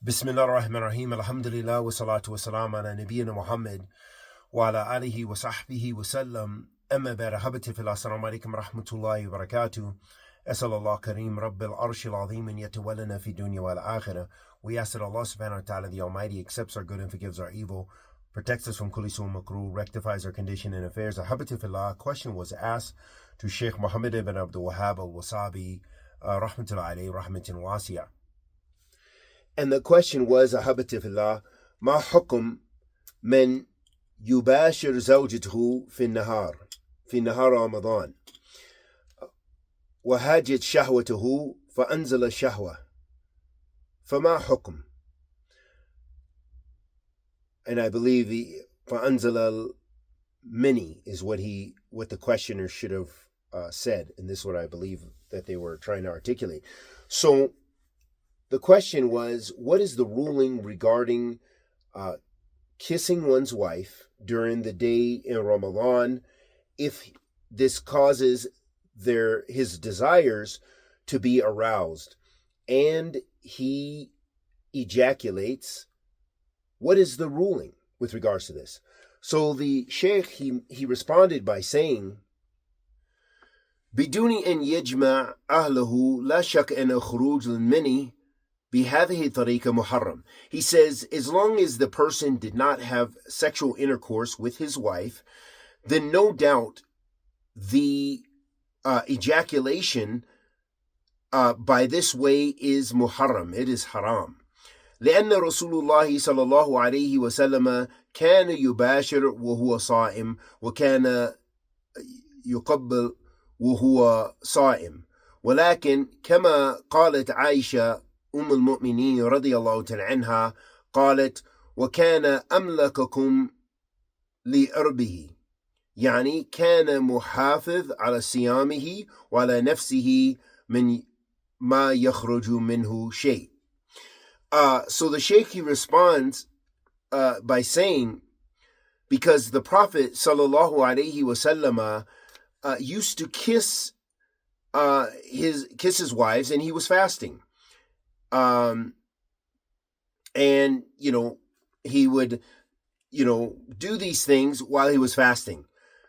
Bismillah ar-Rahman ar-Rahim. Alhamdulillah wa salatu wa salam ala nabiyyina Muhammad wa ala alihi wa sahbihi wa sallam. Amma ba'da, habati fil assalamu alaikum wa rahmatullahi wa barakatuh. As'al Allah Kareem Rabbil Arshil Azim and yatawallana fi dunya wal akhirah. We ask that Allah subhanahu wa ta'ala, the Almighty, accepts our good and forgives our evil, protects us from kulli su' makruh, rectifies our condition and affairs. Habati fillah, a question was asked to Sheikh Muhammad ibn Abdul Wahhab al-Wasabi, rahmatullahi alayhi, rahmatin wasi'ah. And the question was, أحبتي في الله, ما حكم من يباشر زوجته في نهار رمضان وهاجت شهوته فأنزل الشهوة فما حكم? And I believe the فأنزل المني is what the questioner should have said, and this is what I believe that they were trying to articulate. So the question was, what is the ruling regarding kissing one's wife during the day in Ramadan if this causes his desires to be aroused and he ejaculates? What is the ruling with regards to this? So the Sheikh, he responded by saying, بدون أن يجمع أهله لا شك أن خروج المني بهذه الطريقة محرم. He says, as long as the person did not have sexual intercourse with his wife, then no doubt the ejaculation by this way is muharram. It is haram. لأن رسول الله صلى الله عليه وسلم كان يباشر وهو صائم وكان يقبل وهو صائم. ولكن كما قالت عائشة أم المؤمنين رضي الله تعالى عنها قالت وكان أملككم لأربه، يعني كان محافظ على صيامه وعلى نفسه من ما يخرج منه شيء. So the Sheikh, he responds by saying, because the Prophet sallallahu alaihi wasallam used to kiss his wives, and he was fasting. And he would do these things while he was fasting.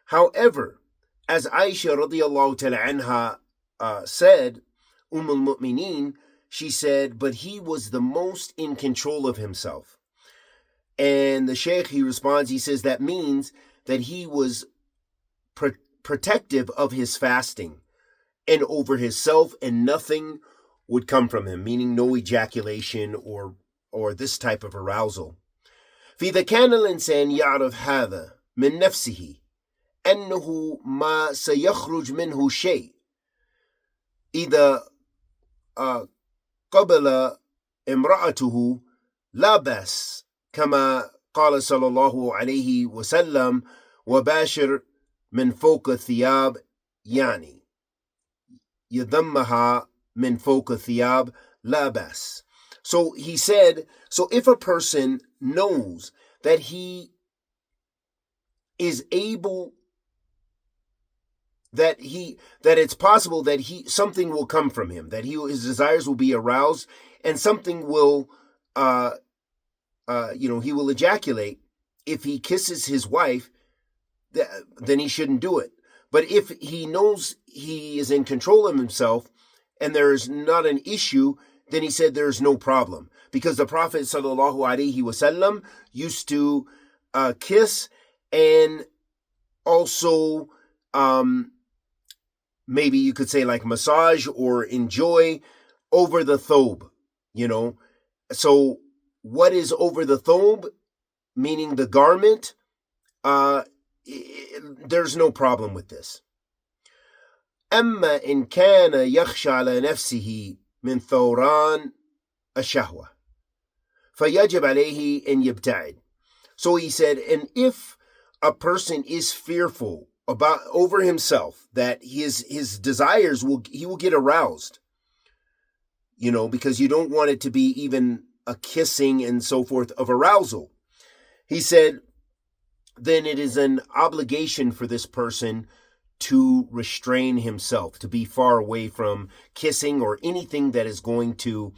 However, as Aisha radiallahu ta'ala anha said, al-Mu'mineen, she said, but he was the most in control of himself. And the Sheikh, he responds, he says that means that he was protective of his fasting and over himself, and nothing would come from him, meaning no ejaculation or this type of arousal. فإذا كان الإنسان يعرف هذا من نفسه أنه ما سيخرج منه شيء إذا قبل امرأته لا بأس، كما قال صلى الله عليه وسلم وباشر من فوق الثياب، يعني يضمها من فوق الثياب لا بأس. So he said, so if a person knows that he is able, that it's possible that something will come from him, that his desires will be aroused, and something will he will ejaculate if he kisses his wife, then he shouldn't do it. But if he knows he is in control of himself and there is not an issue, then he said there is no problem, because the Prophet sallallahu alaihi wasallam used to kiss and also maybe you could say like massage or enjoy over the thobe, So what is over the thobe, meaning the garment? There's no problem with this. أما إن كان يخشى على نفسه من ثوران الشهوة فيجب عليه أن يبتعد. So he said, and if a person is fearful over himself that his desires he will get aroused, because you don't want it to be even a kissing and so forth of arousal. He said, then it is an obligation for this person to restrain himself, to be far away from kissing or anything that is going to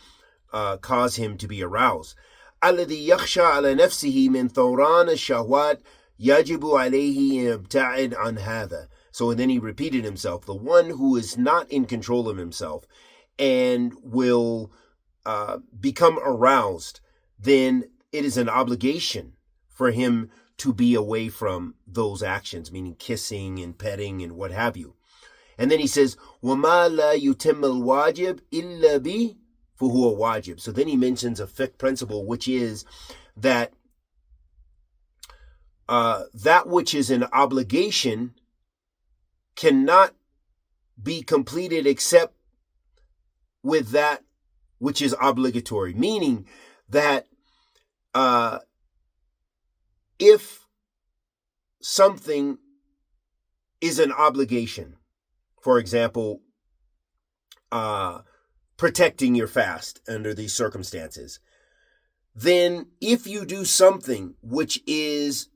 cause him to be aroused. الذي يخشى على نفسه من ثوران الشهوات يجب عليه أن يبتعد عن هذا. So then he repeated himself, the one who is not in control of himself and will become aroused, then it is an obligation for him to be away from those actions, meaning kissing and petting and what have you. And then he says, وَمَا لَا يُتِمَّ الْوَاجِبِ إِلَّا بِهِ فَهُوَ wajib. So then he mentions a fiqh principle, which is that that which is an obligation cannot be completed except with that which is obligatory. Meaning that if something is an obligation, for example, protecting your fast under these circumstances, then if you do something which is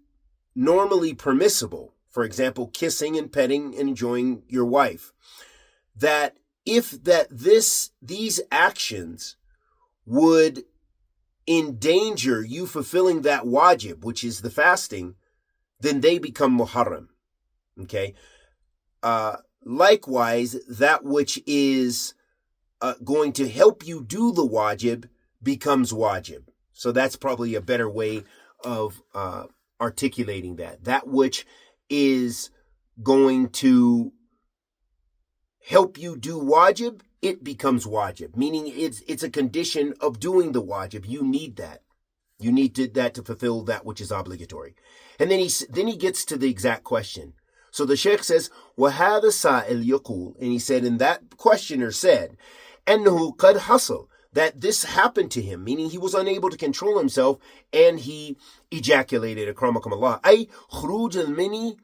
normally permissible, for example, kissing and petting and enjoying your wife, that if these actions would endanger you fulfilling that wajib, which is the fasting, then they become muharram. Okay. Likewise, that which is going to help you do the wajib becomes wajib. So that's probably a better way of articulating that. That which is going to help you do wajib, it becomes wajib. Meaning it's a condition of doing the wajib. You need that. You need that to fulfill that which is obligatory. And then he gets to the exact question. So the Sheikh says, وَهَذَا السَّائِلْ يَقُولُ, and he said, and that questioner said, أَنَّهُ قَدْ حَصَلَ, that this happened to him, meaning he was unable to control himself and he ejaculated, akramakum Allah. أي خروج المني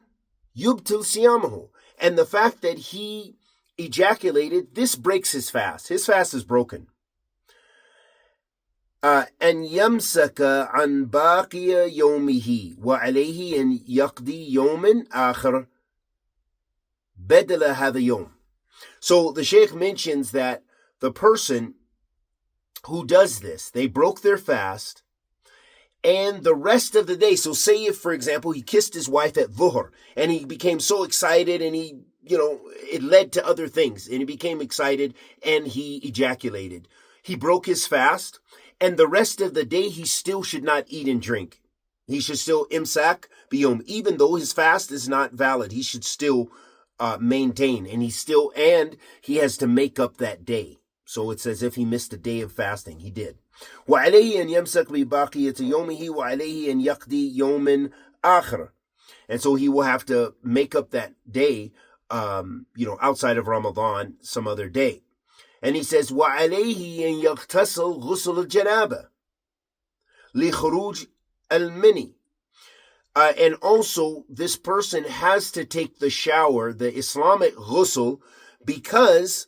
يبطل صيامه, and the fact that he ejaculated, this breaks his fast. His fast is broken. أن يمسك عن باقي يومه وعليه أن يقضي يوما آخر بدل هذا اليوم. So the Sheikh mentions that the person who does this, they broke their fast, and the rest of the day, so say if, for example, he kissed his wife at dhuhr, and he became so excited, and it led to other things, and he became excited, and he ejaculated. He broke his fast, and the rest of the day, he still should not eat and drink. He should still imsak biyom, even though his fast is not valid, he should still maintain, and he has to make up that day. So it's as if he missed a day of fasting. He did. وَعَلَيْهِ أَنْ يَمْسَكْ بِبَاقِيَةِ يَوْمِهِ وَعَلَيْهِ أَنْ يَقْضِي يَوْمًا آخَرَ. And so he will have to make up that day, outside of Ramadan, some other day. And he says, وَعَلَيْهِ أَنْ يَغْتَسِلْ غُسُلَ الْجَنَابَةِ لِخُرُوجِ الْمَنِي. And also, this person has to take the shower, the Islamic ghusl, because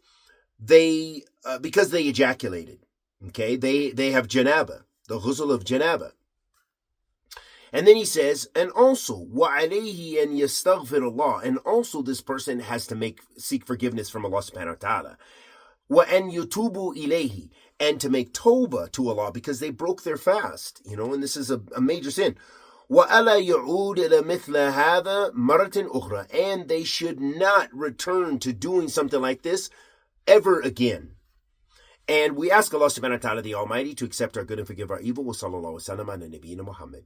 they ejaculated. Okay, they have janaba, the ghusl of janaba. And then he says, and also, وَعَلَيْهِ أَنْ يَسْتَغْفِرَ اللَّهِ, and also this person has to seek forgiveness from Allah subhanahu wa ta'ala. وَأَنْ يُتُوبُوا إِلَيْهِ, and to make tawbah to Allah because they broke their fast, and this is a major sin. وَأَلَا يَعُودَ إِلَى مِثْلَ هَذَا مَرَةٍ أُخْرَى, and they should not return to doing something like this ever again. And we ask Allah subhanahu wa ta'ala the Almighty to accept our good and forgive our evil. Wa sallallahu wa sallam ala nabiyyina Muhammad.